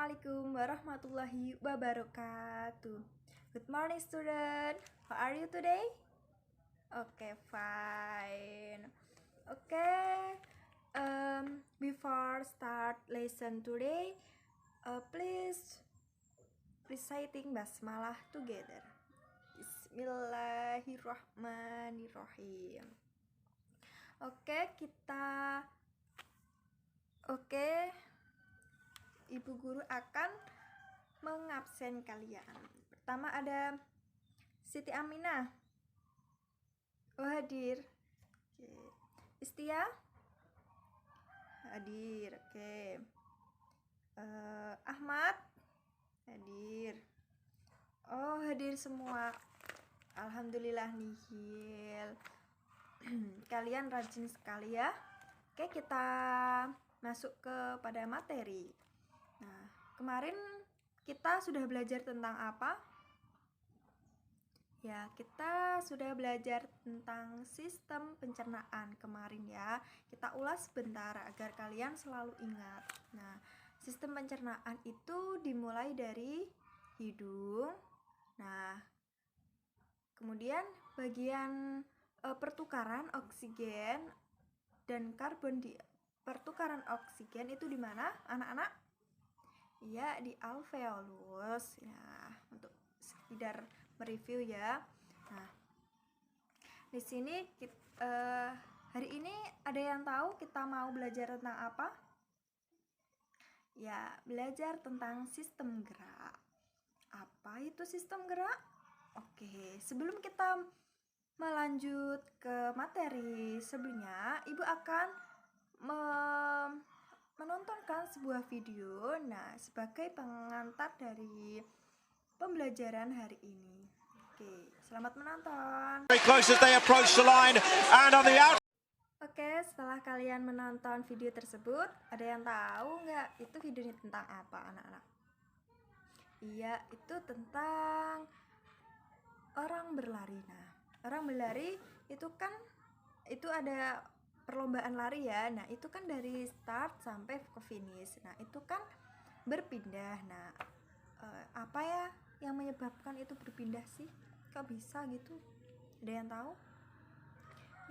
Assalamualaikum warahmatullahi wabarakatuh. Good morning student. How are you today? Okay, fine. Okay. Before start lesson today, please reciting basmalah together. Bismillahirrahmanirrahim. Oke, Ibu guru akan mengabsen kalian. Pertama ada Siti Aminah. Oh, hadir. Oke. Istia? Hadir. Oke. Ahmad? Hadir. Oh, hadir semua. Alhamdulillah nihil. Kalian rajin sekali ya. Oke, kita masuk kepada materi. Nah, kemarin kita sudah belajar tentang apa? Ya, kita sudah belajar tentang sistem pencernaan kemarin ya. Kita ulas sebentar agar kalian selalu ingat. Nah, sistem pencernaan itu dimulai dari hidung. Nah, kemudian bagian pertukaran oksigen dan pertukaran oksigen itu di mana, anak-anak? Ya, di alveolus. Ya, untuk sekedar mereview ya. Nah, di sini hari ini ada yang tahu kita mau belajar tentang apa? Ya, belajar tentang sistem gerak. Apa itu sistem gerak? Oke, sebelum kita melanjut ke materi sebelumnya, Ibu akan menontonkan sebuah video sebagai pengantar dari pembelajaran hari ini. Oke, selamat menonton. Oke, setelah kalian menonton video tersebut, ada yang tahu nggak itu videonya tentang apa, anak-anak? Iya, itu tentang orang berlari. Nah, orang berlari itu kan ada perlombaan lari ya. Nah, itu kan dari start sampai ke finish. Nah, itu kan berpindah. Nah, apa ya yang menyebabkan itu berpindah sih? Kok bisa gitu? Ada yang tahu?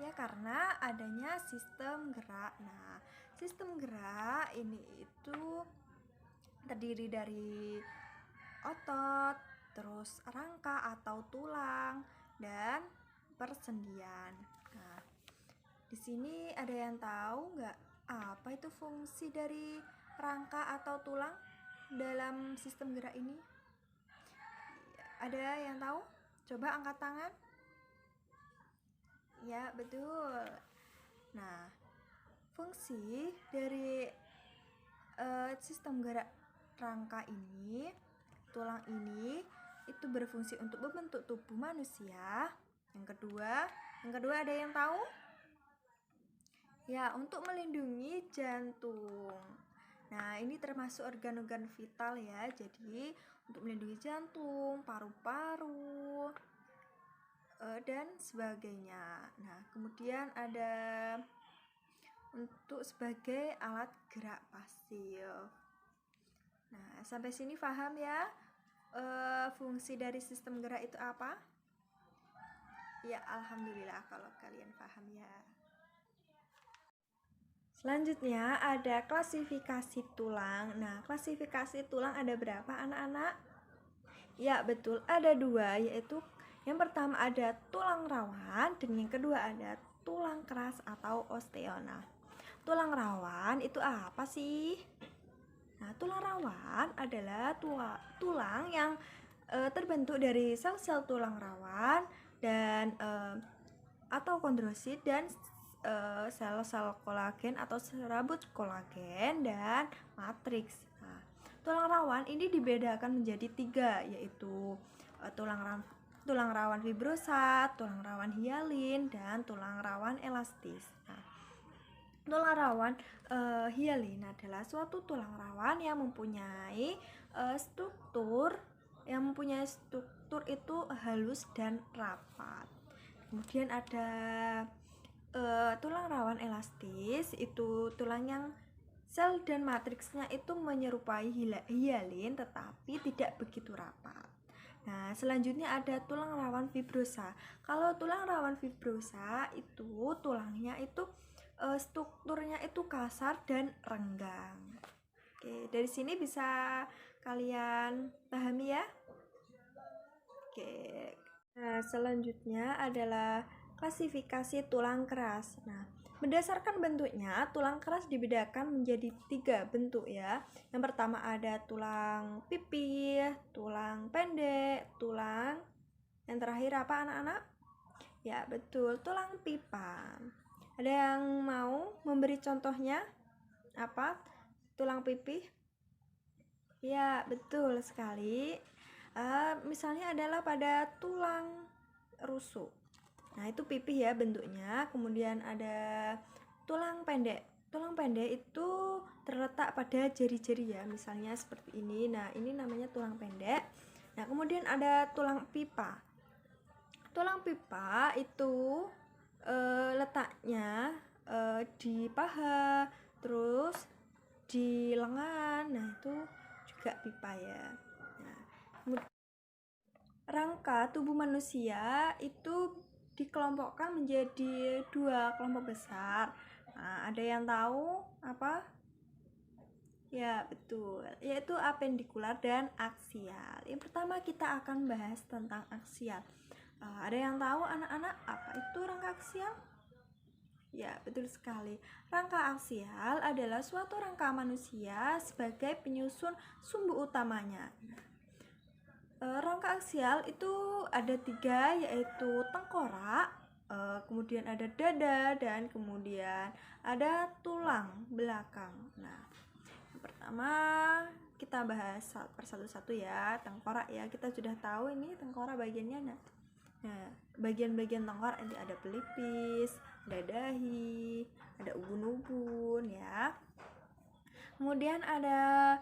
Ya, karena adanya sistem gerak. Nah, sistem gerak ini itu terdiri dari otot, terus rangka atau tulang, dan persendian. Nah, di sini ada yang tahu nggak apa itu fungsi dari rangka atau tulang dalam sistem gerak ini? Ada yang tahu? Coba angkat tangan. Ya, betul. Nah, fungsi dari sistem gerak rangka ini, tulang ini, itu berfungsi untuk membentuk tubuh manusia. Yang kedua ada yang tahu? Ya, untuk melindungi jantung. Nah, ini termasuk organ-organ vital ya. Jadi, untuk melindungi jantung, paru-paru, dan sebagainya. Nah, kemudian ada untuk sebagai alat gerak pasif. Nah, sampai sini paham ya? Fungsi dari sistem gerak itu apa? Ya, alhamdulillah kalau kalian paham ya. Selanjutnya ada klasifikasi tulang. Nah, klasifikasi tulang ada berapa anak-anak? Ya, betul, ada 2, yaitu yang pertama ada tulang rawan dan yang kedua ada tulang keras atau osteona. Tulang rawan itu apa sih? Nah, tulang rawan adalah tulang yang terbentuk dari sel-sel tulang rawan dan atau kondrosit dan sel-sel kolagen atau serabut kolagen dan matriks. Nah, tulang rawan ini dibedakan menjadi 3, yaitu tulang rawan fibrosa, tulang rawan hialin, dan tulang rawan elastis. Nah, tulang rawan hialin adalah suatu tulang rawan yang mempunyai struktur itu halus dan rapat. Kemudian ada tulang rawan elastis, itu tulang yang Sel dan matriksnya itu menyerupai hialin tetapi tidak begitu rapat. Nah, selanjutnya ada tulang rawan fibrosa. Kalau tulang rawan fibrosa itu tulangnya itu strukturnya itu kasar dan renggang. Oke, dari sini bisa kalian pahami ya? Oke. Nah, selanjutnya adalah klasifikasi tulang keras. Nah, berdasarkan bentuknya, tulang keras dibedakan menjadi 3 bentuk ya. Yang pertama ada tulang pipih, tulang pendek, tulang yang terakhir apa anak-anak? Ya, betul, tulang pipa. Ada yang mau memberi contohnya? Apa? Tulang pipih? Ya, betul sekali. Misalnya adalah pada tulang rusuk. Nah, itu pipih ya bentuknya. Kemudian ada tulang pendek. Tulang pendek itu terletak pada jari-jari ya, misalnya seperti ini. Nah, ini namanya tulang pendek. Nah, kemudian ada tulang pipa. Tulang pipa itu letaknya di paha, terus di lengan. Nah, itu juga pipa ya. Nah, rangka tubuh manusia itu dikelompokkan menjadi 2 kelompok besar. Nah, ada yang tahu apa? Ya, betul. Yaitu apendikular dan aksial. Yang pertama kita akan bahas tentang aksial. Ada yang tahu anak-anak apa itu rangka aksial? Ya, betul sekali. Rangka aksial adalah suatu rangka manusia sebagai penyusun sumbu utamanya. Rangka aksial itu ada 3, yaitu tengkorak, kemudian ada dada, dan kemudian ada tulang belakang. Nah, yang pertama kita bahas persatu-satu ya. Tengkorak ya, kita sudah tahu ini tengkorak bagiannya. Nah, bagian-bagian tengkorak ini ada pelipis, ada dahi, ada ubun-ubun ya. Kemudian ada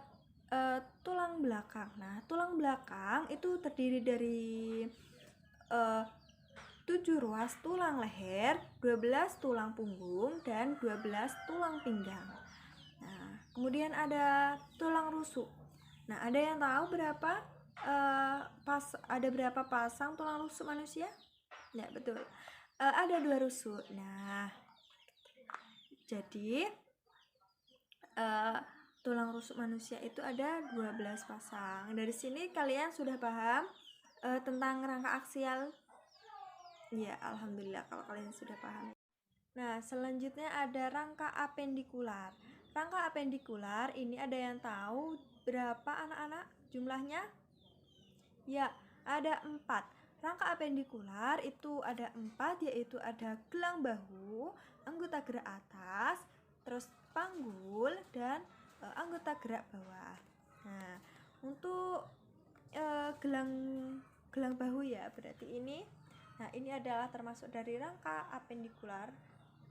tulang belakang. Nah, tulang belakang itu terdiri dari 7 ruas tulang leher, 12 tulang punggung, dan 12 tulang pinggang. Nah, kemudian ada tulang rusuk. Nah, ada yang tahu ada berapa pasang tulang rusuk manusia? Ya, betul. Ada 2 rusuk. Nah, jadi tulang rusuk manusia itu ada 12 pasang. Dari sini kalian sudah paham tentang rangka aksial? Ya, alhamdulillah kalau kalian sudah paham. Nah, selanjutnya ada rangka apendikular. Rangka apendikular ini ada yang tahu berapa anak-anak jumlahnya? Ya, ada 4. Rangka apendikular itu ada 4, yaitu ada gelang bahu, anggota gerak atas, terus panggul, dan anggota gerak bawah. Nah, untuk gelang bahu ya, berarti ini. Nah, ini adalah termasuk dari rangka apendikular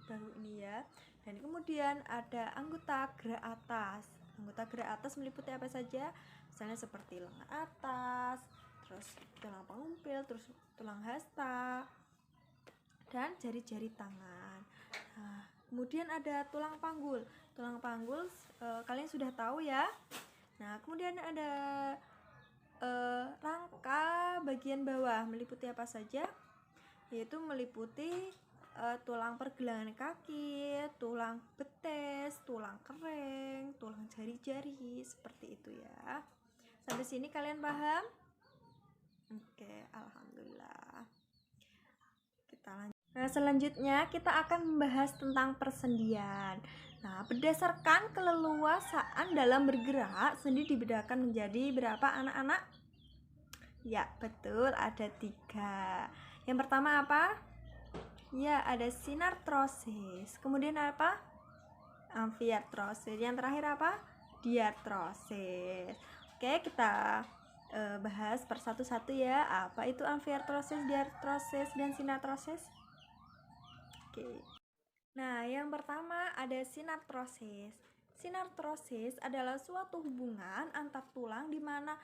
bahu ini ya. Dan kemudian ada anggota gerak atas. Anggota gerak atas meliputi apa saja? Misalnya seperti lengan atas, terus tulang pengumpil, terus tulang hasta, dan jari-jari tangan. Nah, kemudian ada tulang panggul. Tulang panggul kalian sudah tahu ya. Nah, kemudian ada rangka bagian bawah meliputi apa saja? Yaitu meliputi tulang pergelangan kaki, tulang betis, tulang kering, tulang jari-jari, seperti itu ya. Sampai sini kalian paham? Oke, alhamdulillah. Kita lanjut. Nah, selanjutnya kita akan membahas tentang persendian. Nah, berdasarkan keleluasaan dalam bergerak, sendi dibedakan menjadi berapa anak-anak? Ya, betul, ada 3. Yang pertama apa? Ya, ada sinartrosis. Kemudian apa? Amfiartrosis. Yang terakhir apa? Diartrosis. Oke, kita bahas persatu-satu ya. Apa itu amfiartrosis, diartrosis, dan sinartrosis? Oke. Nah, yang pertama ada sinartrosis. Sinartrosis adalah suatu hubungan antar tulang di mana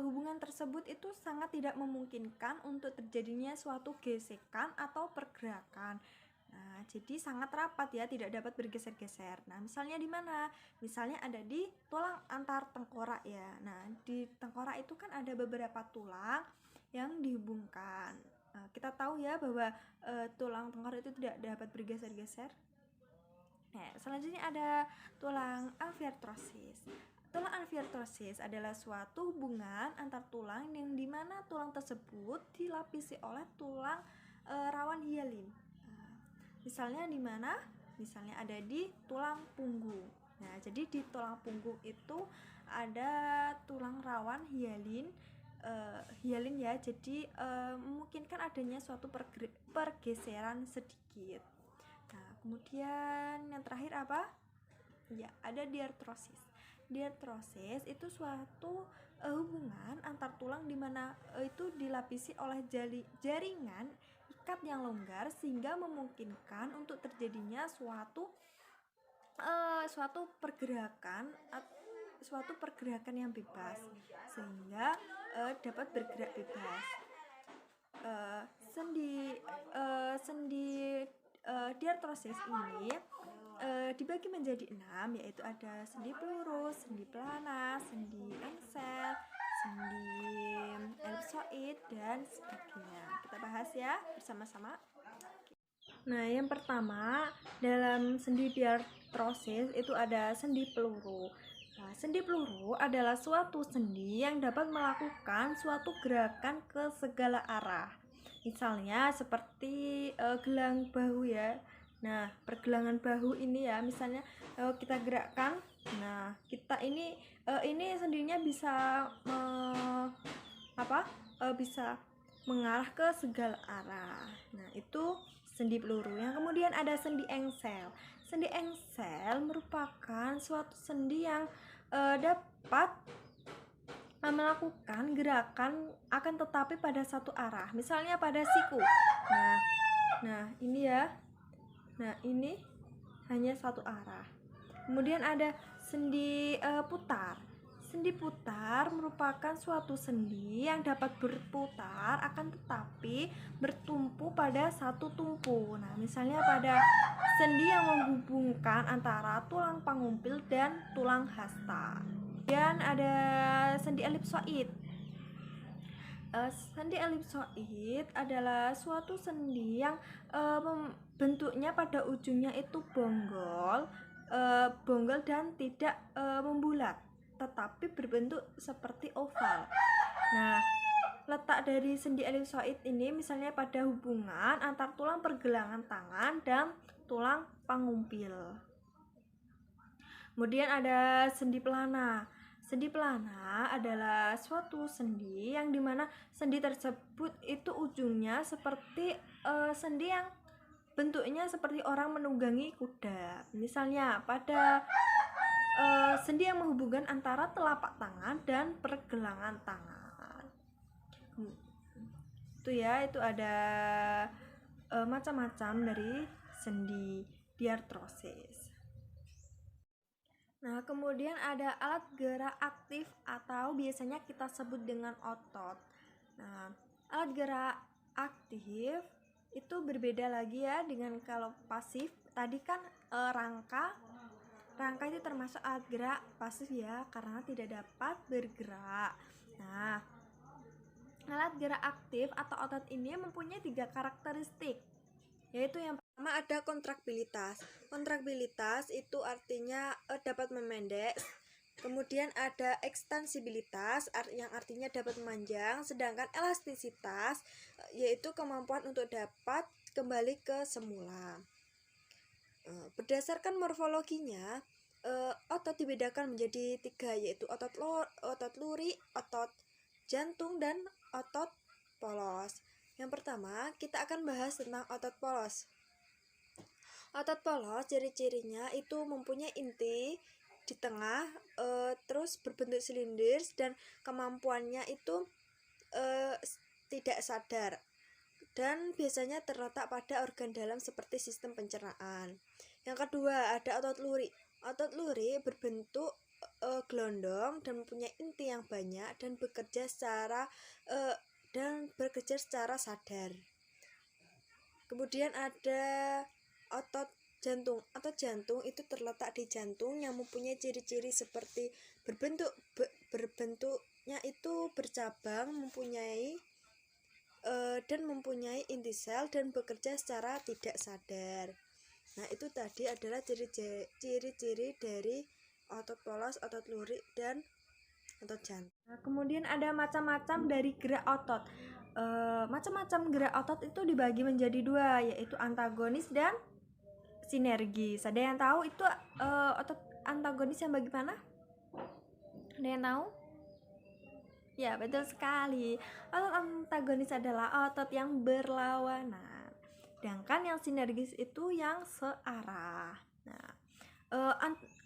hubungan tersebut itu sangat tidak memungkinkan untuk terjadinya suatu gesekan atau pergerakan. Nah, jadi sangat rapat ya, tidak dapat bergeser-geser. Nah, misalnya di mana? Misalnya ada di tulang antar tengkorak ya. Nah, di tengkorak itu kan ada beberapa tulang yang dihubungkan. Nah, kita tahu ya bahwa tulang tengkorak itu tidak dapat bergeser-geser. Nah, selanjutnya ada tulang alveolar. Tulang alveolar adalah suatu hubungan antar tulang yang dimana tulang tersebut dilapisi oleh tulang rawan hialin. Misalnya di mana? Misalnya ada di tulang punggung. Nah, jadi di tulang punggung itu ada tulang rawan hialin, ya. Jadi memungkinkan adanya suatu pergeseran sedikit. Nah, kemudian yang terakhir apa? Ya, ada diartrosis. Diartrosis itu suatu hubungan antar tulang di mana itu dilapisi oleh jaringan ikat yang longgar sehingga memungkinkan untuk terjadinya suatu pergerakan yang bebas sehingga dapat bergerak bebas. Sendi diartrosis ini dibagi menjadi 6, yaitu ada sendi peluru, sendi pelana, sendi engsel, sendi elipsoid, dan sebagainya. Kita bahas ya bersama-sama. Nah, yang pertama dalam sendi diartrosis itu ada sendi peluru. Nah, sendi peluru adalah suatu sendi yang dapat melakukan suatu gerakan ke segala arah. Misalnya seperti gelang bahu ya. Nah, pergelangan bahu ini ya, misalnya kita gerakkan. Nah, kita ini sendinya bisa bisa mengarah ke segala arah. Nah, itu sendi peluru. Yang kemudian ada sendi engsel. Sendi engsel merupakan suatu sendi yang dapat melakukan gerakan akan tetapi pada satu arah. Misalnya pada siku. Nah, ini ya. Nah, ini hanya satu arah. Kemudian ada sendi putar. Sendi putar merupakan suatu sendi yang dapat berputar akan tetapi bertumpu pada satu tumpu. Nah, misalnya pada sendi yang menghubungkan antara tulang pangumpil dan tulang hasta. Kemudian ada sendi elipsoid. Sendi elipsoid adalah suatu sendi yang bentuknya pada ujungnya itu bonggol dan tidak membulat, tetapi berbentuk seperti oval. Nah, letak dari sendi elipsoid ini misalnya pada hubungan antar tulang pergelangan tangan dan tulang pangumpil. Kemudian ada sendi pelana. Sendi pelana adalah suatu sendi yang dimana sendi tersebut itu ujungnya seperti sendi yang bentuknya seperti orang menunggangi kuda. Misalnya pada sendi yang menghubungkan antara telapak tangan dan pergelangan tangan. Itu ya, itu ada macam-macam dari sendi diartrosis. Nah, kemudian ada alat gerak aktif atau biasanya kita sebut dengan otot. Nah, alat gerak aktif itu berbeda lagi ya dengan kalau pasif. Tadi kan rangka itu termasuk alat gerak pasif ya, karena tidak dapat bergerak. Nah, alat gerak aktif atau otot ini mempunyai 3 karakteristik, yaitu yang pertama ada kontraktilitas. Kontraktilitas itu artinya dapat memendek. Kemudian ada ekstensibilitas yang artinya dapat memanjang, sedangkan elastisitas yaitu kemampuan untuk dapat kembali ke semula. Berdasarkan morfologinya, otot dibedakan menjadi 3, yaitu otot luri, otot jantung, dan otot polos. Yang pertama, kita akan bahas tentang otot polos. Otot polos ciri-cirinya itu mempunyai inti di tengah, terus berbentuk silinder, dan kemampuannya itu tidak sadar, dan biasanya terletak pada organ dalam seperti sistem pencernaan. Yang kedua, ada otot luri. Otot luri berbentuk gelondong dan mempunyai inti yang banyak dan bekerja secara sadar. Kemudian ada otot jantung. Otot jantung itu terletak di jantung yang mempunyai ciri-ciri seperti berbentuknya itu bercabang, mempunyai dan mempunyai inti sel dan bekerja secara tidak sadar. Nah, itu tadi adalah ciri-ciri dari otot polos, otot lurik, dan otot jantung. Nah, kemudian ada macam-macam dari gerak otot. Macam-macam gerak otot itu dibagi menjadi dua, yaitu antagonis dan sinergis. Ada yang tahu itu otot antagonis yang bagaimana? Ada yang tahu? Ya, betul sekali. Otot antagonis adalah otot yang berlawanan, sedangkan yang sinergis itu yang searah. Nah,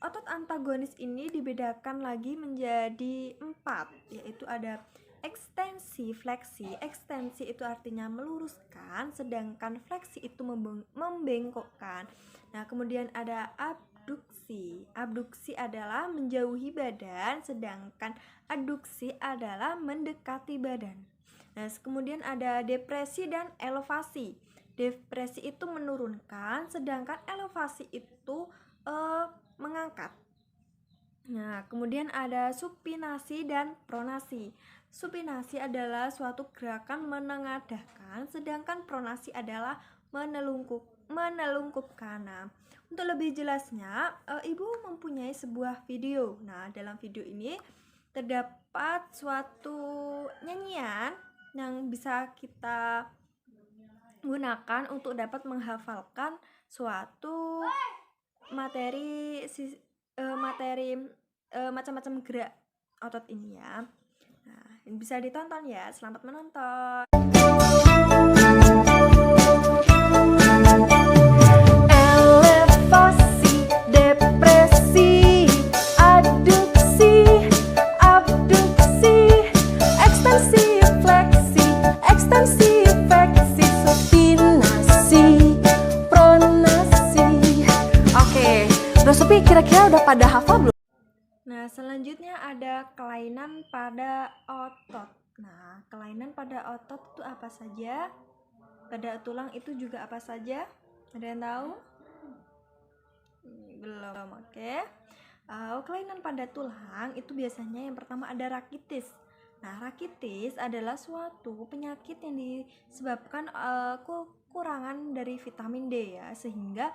otot antagonis ini dibedakan lagi menjadi 4, yaitu ada ekstensi, fleksi. Ekstensi itu artinya meluruskan, sedangkan fleksi itu membengkokkan. Nah, kemudian ada abduksi. Abduksi adalah menjauhi badan, sedangkan adduksi adalah mendekati badan. Nah, kemudian ada depresi dan elevasi. Depresi itu menurunkan, sedangkan elevasi itu mengangkat. Nah, kemudian ada supinasi dan pronasi. Supinasi adalah suatu gerakan menengadahkan, sedangkan pronasi adalah menelungkupkan. Nah, untuk lebih jelasnya, Ibu mempunyai sebuah video. Nah, dalam video ini terdapat suatu nyanyian yang bisa kita gunakan untuk dapat menghafalkan suatu materi macam-macam gerak otot ini ya. Nah, ini bisa ditonton ya. Selamat menonton. Elevasi, depresi, adduksi, abduksi, ekstensi, fleksi, supinasi, pronasi. Oke, Bro Sophie kira-kira udah pada hafal belum? Nah, selanjutnya ada kelainan pada otot. Nah, kelainan pada otot itu apa saja? Pada tulang itu juga apa saja? Ada yang tahu? Belum, oke. Kelainan pada tulang itu biasanya yang pertama ada rakitis. Nah, rakitis adalah suatu penyakit yang disebabkan kekurangan dari vitamin D ya, sehingga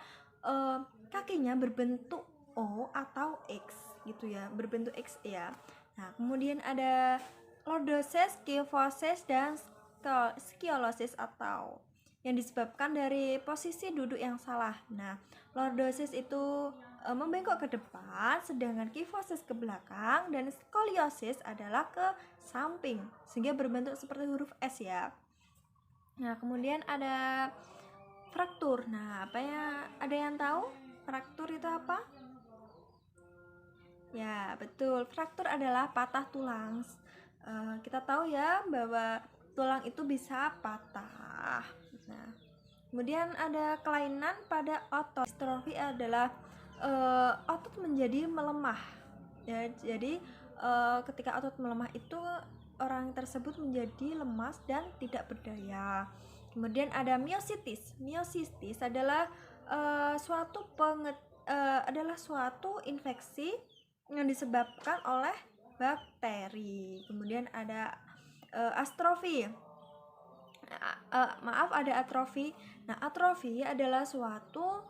kakinya berbentuk O atau X gitu ya, berbentuk X ya. Nah, kemudian ada lordosis, kyphosis, dan skoliosis atau yang disebabkan dari posisi duduk yang salah. Nah, lordosis itu membengkok ke depan, sedangkan kyphosis ke belakang, dan skoliosis adalah ke samping sehingga berbentuk seperti huruf S ya. Nah, kemudian ada fraktur. Nah, ada yang tahu fraktur itu apa? Ya, betul. Fraktur adalah patah tulang. Kita tahu ya bahwa tulang itu bisa patah. Nah, kemudian ada kelainan pada otot. Distrofi adalah otot menjadi melemah. Ya, jadi ketika otot melemah itu orang tersebut menjadi lemas dan tidak berdaya. Kemudian ada miositis. Miositis adalah suatu infeksi yang disebabkan oleh bakteri. Kemudian ada atrofi. Ada atrofi. Nah, atrofi adalah suatu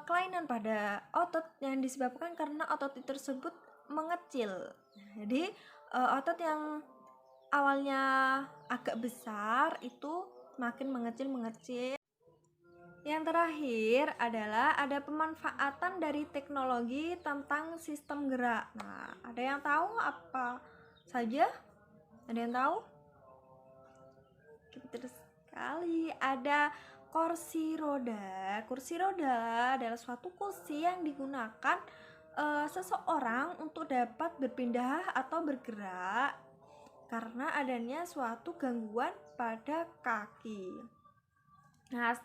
kelainan pada otot yang disebabkan karena otot tersebut mengecil. Jadi otot yang awalnya agak besar itu makin mengecil. Yang terakhir adalah ada pemanfaatan dari teknologi tentang sistem gerak. Nah, ada yang tahu apa saja? Ada yang tahu? Betul sekali, ada kursi roda. Kursi roda adalah suatu kursi yang digunakan seseorang untuk dapat berpindah atau bergerak karena adanya suatu gangguan pada kaki. Nah,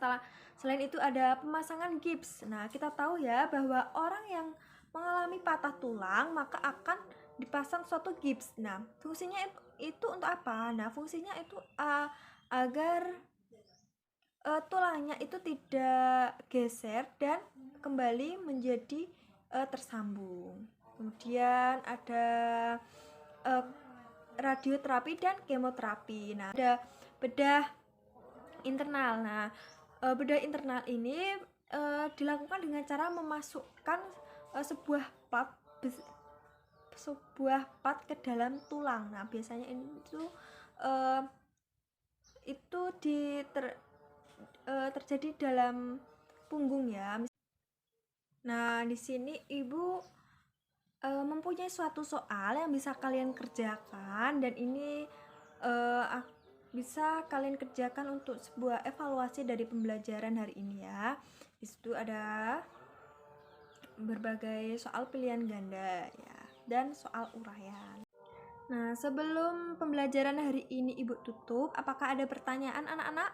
selain itu ada pemasangan gips. Nah, kita tahu ya bahwa orang yang mengalami patah tulang maka akan dipasang suatu gips. Nah, fungsinya itu untuk apa? Nah, fungsinya itu agar tulangnya itu tidak geser dan kembali menjadi tersambung. Kemudian ada radioterapi dan kemoterapi. Nah, ada bedah internal. Nah, bedah internal ini dilakukan dengan cara memasukkan sebuah plat ke dalam tulang. Nah, biasanya itu terjadi dalam punggung ya. Nah, di sini ibu mempunyai suatu soal yang bisa kalian kerjakan, dan ini bisa kalian kerjakan untuk sebuah evaluasi dari pembelajaran hari ini ya. Di situ ada berbagai soal pilihan ganda ya, dan soal uraian. Nah, sebelum pembelajaran hari ini ibu tutup, apakah ada pertanyaan anak-anak?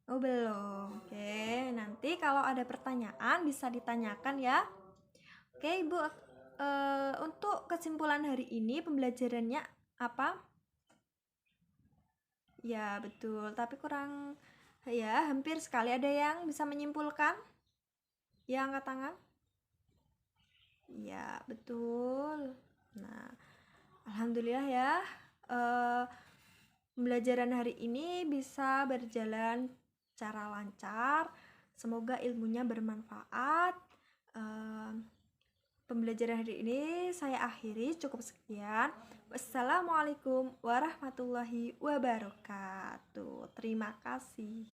Oh, belum. Oke, nanti kalau ada pertanyaan bisa ditanyakan ya. Oke, ibu, untuk kesimpulan hari ini pembelajarannya apa? Ya, betul, tapi kurang ya, hampir sekali. Ada yang bisa menyimpulkan? Ya, angkat tangan. Ya, betul. Nah, alhamdulillah ya, pembelajaran hari ini bisa berjalan secara lancar. Semoga ilmunya bermanfaat. Pembelajaran hari ini saya akhiri, cukup sekian. Wassalamualaikum warahmatullahi wabarakatuh. Terima kasih.